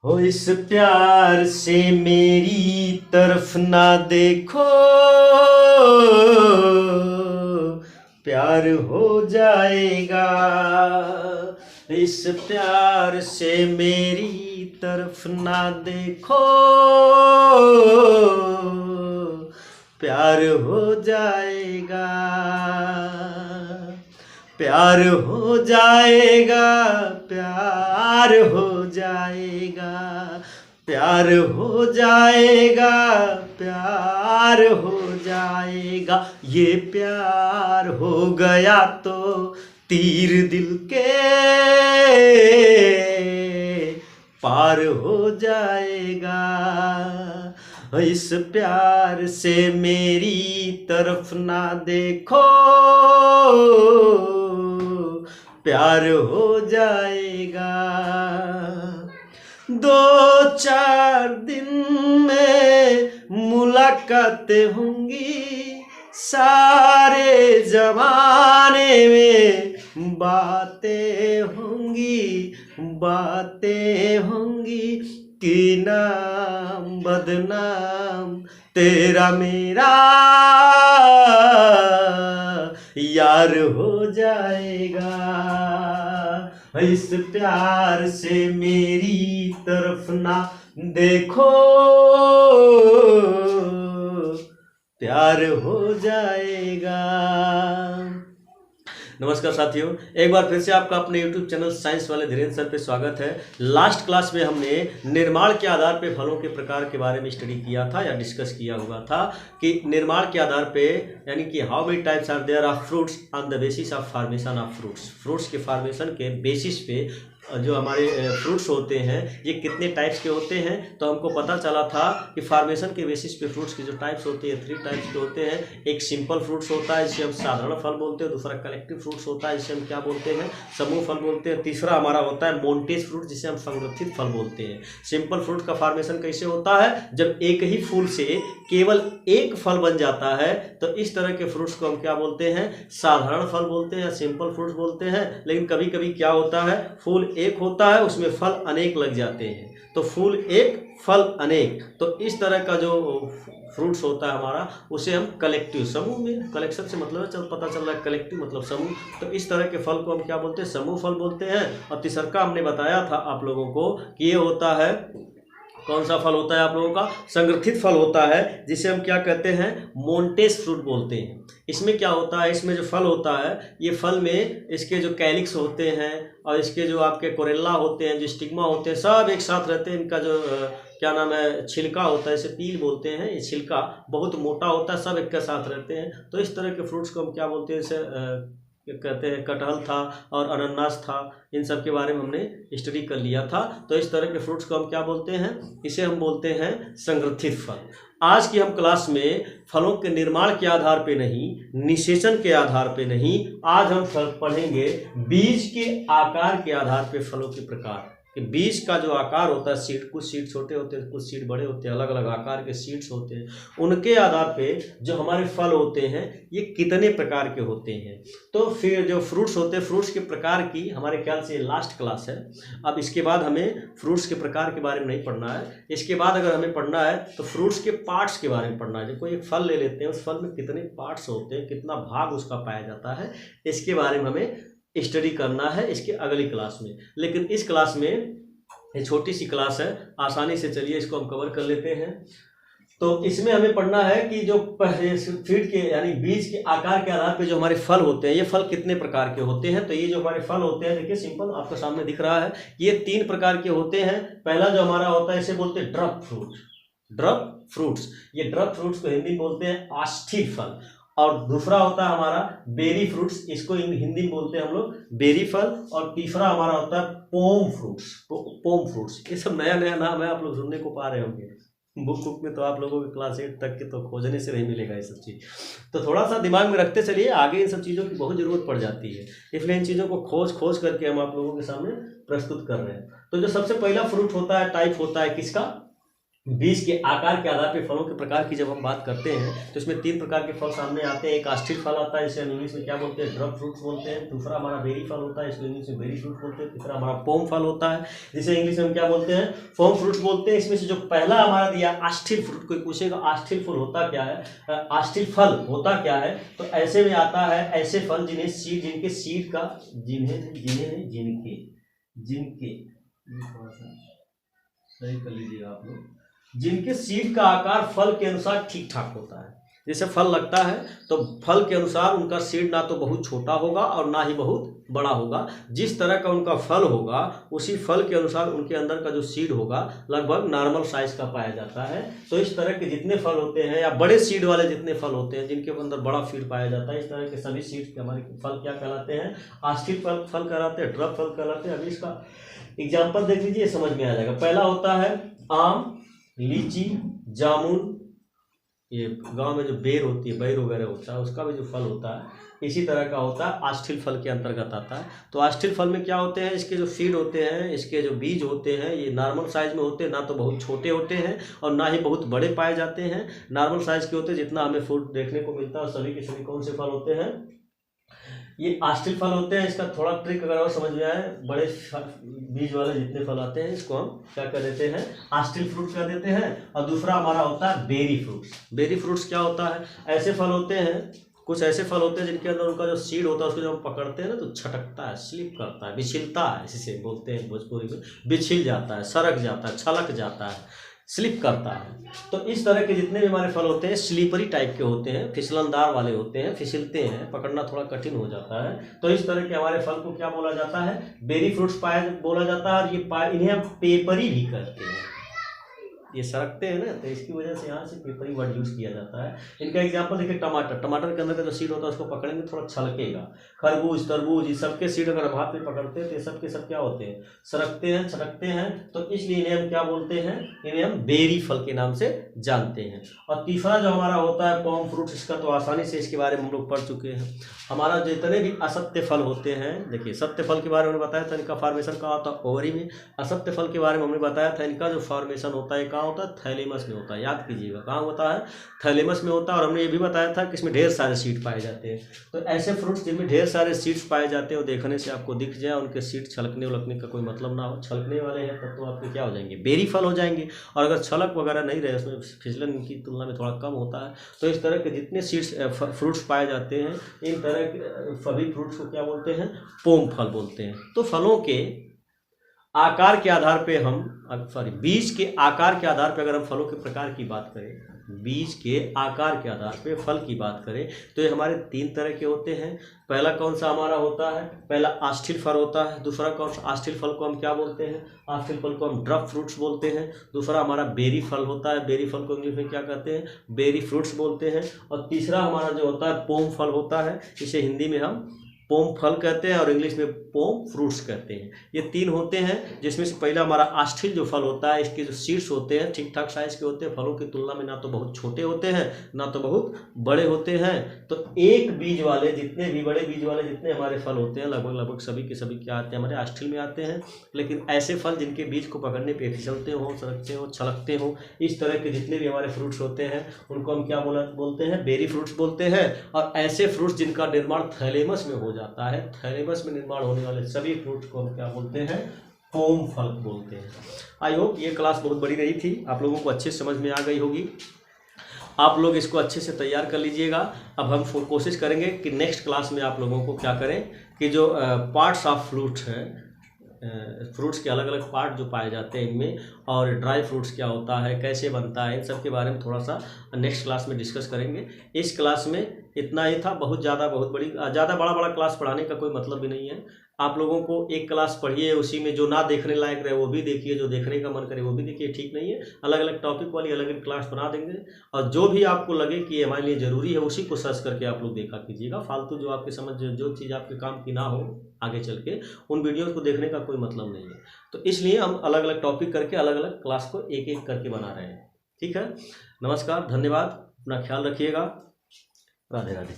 हो इस प्यार से मेरी तरफ ना देखो, प्यार हो जाएगा। इस प्यार से मेरी तरफ ना देखो, प्यार हो जाएगा। प्यार हो जाएगा, प्यार हो जाएगा, प्यार हो जाएगा, प्यार हो जाएगा। ये प्यार हो गया तो तीर दिल के पार हो जाएगा। इस प्यार से मेरी तरफ ना देखो, प्यार हो जाएगा। 2-4 दिन में मुलाकातें होंगी, सारे जमाने में बातें होंगी, बातें होंगी कि नाम बदनाम तेरा मेरा यार हो जाएगा। इस प्यार से मेरी तरफ ना देखो, प्यार हो जाएगा। नमस्कार साथियों, एक बार फिर से आपका अपने YouTube चैनल साइंस वाले धीरेन्द्र सर पे स्वागत है। लास्ट क्लास में हमने निर्माण के आधार पे फलों के प्रकार के बारे में स्टडी किया था या डिस्कस किया हुआ था कि निर्माण के आधार पे यानी कि how many types are there of fruits on the basis of formation of fruits. Fruits के फार्मेशन के बेसिस पे जो हमारे फ्रूट्स होते हैं ये कितने टाइप्स के होते हैं, तो हमको पता चला था कि फार्मेशन के बेसिस पे फ्रूट्स के जो टाइप्स होते हैं 3 टाइप्स के होते हैं। एक सिंपल फ्रूट्स होता है जिसे हम साधारण फल बोलते हैं, दूसरा कलेक्टिव फ्रूट्स होता है जिसे हम क्या बोलते हैं, समूह फल बोलते हैं, तीसरा हमारा होता है मोंटेज फ्रूट जिसे हम संरक्षित फल बोलते हैं। सिंपल फ्रूट का फार्मेशन कैसे होता है, जब एक ही फूल से केवल एक फल बन जाता है तो इस तरह के फ्रूट्स को हम क्या बोलते हैं, साधारण फल बोलते हैं या सिंपल फ्रूट्स बोलते हैं। लेकिन कभी कभी क्या होता है, फूल एक होता है उसमें फल अनेक लग जाते हैं, तो फूल एक फल अनेक, तो इस तरह का जो फ्रूट्स होता है हमारा उसे हम कलेक्टिव, समूह में कलेक्शन से मतलब है पता चल रहा है कलेक्टिव मतलब समूह, तो इस तरह के फल को हम क्या बोलते हैं, समूह फल बोलते हैं। और तीसरा हमने बताया था आप लोगों को कि ये होता है, कौन सा फल होता है आप लोगों का, संगठित फल होता है जिसे हम क्या कहते हैं, मोंटेज फ्रूट बोलते हैं। इसमें क्या होता है, इसमें जो फल होता है ये फल में इसके जो कैलिक्स होते हैं और इसके जो आपके कोरेला होते हैं, जो स्टिग्मा होते हैं, सब एक साथ रहते हैं। इनका जो क्या नाम है, छिलका होता है, इसे पील बोलते हैं। ये छिलका बहुत मोटा होता है, सब एक के साथ रहते हैं। तो इस तरह के फ्रूट्स को हम क्या बोलते हैं, इसे कहते हैं, कटहल था और अनानास था, इन सब के बारे में हमने स्टडी कर लिया था। तो इस तरह के फ्रूट्स को हम क्या बोलते हैं, इसे हम बोलते हैं संगठित फल। आज की हम क्लास में फलों के निर्माण के आधार पे नहीं, निषेचन के आधार पे नहीं, आज हम पढ़ेंगे बीज के आकार के आधार पे फलों के प्रकार। कि बीज का जो आकार होता है, सीड, कुछ सीड छोटे होते हैं, कुछ सीड बड़े होते हैं, अलग अलग आकार के सीड्स होते हैं, उनके आधार पे जो हमारे फल होते हैं ये कितने प्रकार के होते हैं। तो फिर जो फ्रूट्स होते हैं, फ्रूट्स के प्रकार की हमारे ख्याल से लास्ट क्लास है। अब इसके बाद हमें फ्रूट्स के प्रकार के बारे में नहीं पढ़ना है। इसके बाद अगर हमें पढ़ना है तो फ्रूट्स के पार्ट्स के बारे में पढ़ना है। जब कोई एक फल ले लेते हैं, उस फल में कितने पार्ट्स होते हैं, कितना भाग उसका पाया जाता है, इसके बारे में हमें स्टडी करना है इसके अगली क्लास में। लेकिन इस क्लास में, ये छोटी सी क्लास है, आसानी से चलिए इसको हम कवर कर लेते हैं। तो इसमें हमें पढ़ना है कि जो फीड के यानी बीज के आकार के आधार पे जो हमारे फल होते हैं, ये फल कितने प्रकार के होते हैं। तो ये जो हमारे फल होते हैं, देखिए सिंपल आपके सामने दिख रहा है, ये 3 प्रकार के होते हैं। पहला जो हमारा होता है इसे बोलते हैं ड्रप फ्रूट, ड्रप फ्रूट्स। ये ड्रप फ्रूट्स को हिंदी में बोलते हैं आष्ठिक फल। और दूसरा होता है हमारा बेरी फ्रूट्स, इसको हिंदी में बोलते हैं हम लोग बेरी फल। और तीसरा हमारा होता है पोम फ्रूट्स, पोम फ्रूट्स। ये सब नया नया नाम है, आप लोग सुनने को पा रहे होंगे बुक में, तो आप लोगों के क्लास 8 तक के तो खोजने से नहीं मिलेगा ये सब चीज़। तो थोड़ा सा दिमाग में रखते चलिए, आगे इन सब चीज़ों की बहुत ज़रूरत पड़ जाती है, इसलिए इन चीज़ों को खोज करके हम आप लोगों के सामने प्रस्तुत कर रहे हैं। तो जो सबसे पहला फ्रूट होता है, टाइप होता है किसका, बीज के आकार के आधार पे फलों के प्रकार की जब हम बात करते हैं तो इसमें 3 प्रकार के फल सामने आते हैं। एक आस्टिल फल आता है, इसे हम इंग्लिश में क्या बोलते हैं, ड्रग फ्रूट्स बोलते हैं। दूसरा हमारा बेरी फल होता है, इसको इंग्लिश में बेरी फ्रूट बोलते हैं। तीसरा हमारा पोम फल होता है, जिसे इंग्लिश में हम क्या बोलते हैं, पोम फ्रूट्स बोलते हैं। इसमें से जो पहला हमारा दिया आस्टिल फ्रूट, कोई पूछेगा आस्टिल फल होता क्या है, आस्टिल फल होता क्या है, तो ऐसे में आता है ऐसे फल जिन्हें सीड, जिनके सीड का जिनके सही कर लीजिएगा आप लोग, जिनके सीड का आकार फल के अनुसार ठीक ठाक होता है। जैसे फल लगता है तो फल के अनुसार उनका सीड ना तो बहुत छोटा होगा और ना ही बहुत बड़ा होगा। जिस तरह का उनका फल होगा उसी फल के अनुसार उनके अंदर का जो सीड होगा लगभग नॉर्मल साइज का पाया जाता है। तो इस तरह के जितने फल होते हैं या बड़े सीड वाले जितने फल होते हैं जिनके अंदर बड़ा फीड पाया जाता है, इस तरह के सभी सीड के हमारे फल क्या कहलाते हैं, आस्टिल फल कहलाते हैं, ड्रग फल कहलाते हैं। अभी इसका एग्जाम्पल देख लीजिए, समझ में आ जाएगा। पहला होता है आम, लीची, जामुन, ये गांव में जो बेर होती है, बैर वगैरह होता है, उसका भी जो फल होता है इसी तरह का होता है, आस्टिल फल के अंतर्गत आता है। तो आस्टिल फल में क्या होते हैं, इसके जो फीड होते हैं, इसके जो बीज होते हैं ये नॉर्मल साइज में होते हैं, ना तो बहुत छोटे होते हैं और ना ही बहुत बड़े पाए जाते हैं, नॉर्मल साइज के होते हैं जितना हमें फ्रूट देखने को मिलता है। और सभी के सभी कौन से फल होते हैं, ये आस्टिल फल होते हैं। इसका थोड़ा ट्रिक अगर और समझ में आए, बड़े बीज वाले जितने फल आते हैं इसको हम क्या कर देते हैं, आस्टिल फ्रूट कर देते हैं। और दूसरा हमारा होता है बेरी फ्रूट्स। बेरी फ्रूट्स क्या होता है, ऐसे फल होते हैं, कुछ ऐसे फल होते हैं जिनके अंदर उनका जो सीड होता है उसको जब हम पकड़ते हैं ना तो छटकता है, स्लिप करता है, बिछिलता है, इसे बोलते हैं भोजपुरी में, बिछिल जाता है, सरक जाता है, छलक जाता है, स्लिप करता है। तो इस तरह के जितने भी हमारे फल होते हैं स्लीपरी टाइप के होते हैं, फिसलनदार वाले होते हैं, फिसलते हैं, पकड़ना थोड़ा कठिन हो जाता है। तो इस तरह के हमारे फल को क्या बोला जाता है, बेरी फ्रूट्स बोला जाता है। और ये इन्हें हम पेपरी भी कहते हैं, ये सरकते हैं ना तो इसकी वजह से यहाँ से पेपरी वर्ड यूज किया जाता है। इनका एग्जांपल देखिए, टमाटर के अंदर का जो सीड होता है उसको पकड़ेंगे थोड़ा छलकेगा। खरबूज, तरबूज, ये सबके सीड अगर हम हाथ में पकड़ते हैं तो ये सब के सब क्या होते हैं, सरकते हैं, छलकते हैं। तो इसलिए इन्हें हम क्या बोलते हैं, इन्हें हम बेरी फल के नाम से जानते हैं। और तीसरा जो हमारा होता है पॉम फ्रूट, इसका तो आसानी से इसके बारे में हम लोग पढ़ चुके हैं। हमारा जितने भी असत्य फल होते हैं, देखिए सत्य फल के बारे में बताया था, इनका फॉर्मेशन कहाँ होता है, ओवरी में। असत्य फल के बारे में हमने बताया था, इनका जो फॉर्मेशन होता है कहाँ होता है, थैलेमस में होता है। याद कीजिएगा कहाँ होता है, थैलेमस में होता है। और हमने ये भी बताया था कि इसमें ढेर सारे सीड पाए जाते हैं। तो ऐसे फ्रूट्स जिनमें ढेर सारे सीड्स पाए जाते हैं और देखने से आपको दिख जाए, उनके सीड छलकने उलकने का कोई मतलब ना हो, छलकने वाले हैं तब तो आपके क्या हो जाएंगे, बेरी फल हो जाएंगे। और अगर छलक वगैरह नहीं रहे, उसमें फिसलन की तुलना में थोड़ा कम होता है, तो इस तरह के जितने सीड्स फ्रूट्स पाए जाते हैं इन तरह के सभी फ्रूट्स को क्या बोलते हैं, पोम फल बोलते हैं। तो फलों के आकार के आधार पे हम बीज के आकार के आधार पे अगर हम फलों के प्रकार की बात करें, बीज के आकार के आधार पे फल की बात करें तो ये हमारे 3 तरह के होते हैं। पहला कौन सा हमारा होता है, पहला आस्टिल फल होता है। दूसरा कौन सा, आस्टिल फल को हम क्या बोलते हैं, आस्टिल फल को हम ड्रग फ्रूट्स बोलते हैं। दूसरा हमारा बेरी फल होता है, बेरी फल को इंग्लिश में क्या कहते हैं, बेरी फ्रूट्स बोलते हैं। और तीसरा हमारा जो होता है पोम फल होता है, इसे हिंदी में हम पोम फल कहते हैं और इंग्लिश में पोम फ्रूट्स कहते हैं। ये 3 होते हैं, जिसमें से पहला हमारा आस्टिल जो फल होता है, इसके जो सीड्स होते हैं ठीक ठाक साइज के होते हैं, फलों की तुलना में ना तो बहुत छोटे होते हैं ना तो बहुत बड़े होते हैं। तो एक बीज वाले जितने भी बड़े बीज वाले जितने हमारे फल होते हैं लगभग सभी के सभी क्या आते हैं, हमारे आस्टिल में आते हैं। लेकिन ऐसे फल जिनके बीज को पकड़ने पर फिसलते हो, सरकते हो, छलकते हो, इस तरह के जितने भी हमारे फ्रूट्स होते हैं उनको हम क्या बोलते हैं, बेरी फ्रूट्स बोलते हैं। और ऐसे फ्रूट्स जिनका निर्माण थैलेमस में हो जाता है, थैलेमस में निर्माण होने वाले सभी फ्रूट्स को हम क्या बोलते हैं, पोम फल बोलते हैं। आई होप ये क्लास बहुत बड़ी रही थी, आप लोगों को अच्छे समझ में आ गई होगी। आप लोग इसको अच्छे से तैयार कर लीजिएगा। अब हम कोशिश करेंगे कि नेक्स्ट क्लास में आप लोगों को क्या करें कि जो पार्ट्स ऑफ फ्रूट्स हैं, फ्रूट्स के अलग अलग पार्ट जो पाए जाते हैं इनमें, और ड्राई फ्रूट्स क्या होता है, कैसे बनता है, इन सब के बारे में थोड़ा सा नेक्स्ट क्लास में डिस्कस करेंगे। इस क्लास में इतना ही था, बहुत ज़्यादा बड़ा क्लास पढ़ाने का कोई मतलब भी नहीं है। आप लोगों को एक क्लास पढ़िए, उसी में जो ना देखने लायक रहे वो भी देखिए, जो देखने का मन करे वो भी देखिए, ठीक नहीं है। अलग अलग टॉपिक वाली अलग अलग क्लास बना देंगे और जो भी आपको लगे कि ये हमारे लिए ज़रूरी है उसी को सर्च करके आप लोग देखा कीजिएगा। फालतू जो आपके समझ जो चीज़ आपके काम की ना हो आगे चल के, उन वीडियोज़ को देखने का कोई मतलब नहीं है। तो इसलिए हम अलग अलग टॉपिक करके अलग अलग क्लास को एक एक करके बना रहे हैं। ठीक है, नमस्कार, धन्यवाद, अपना ख्याल रखिएगा, राधे राधे।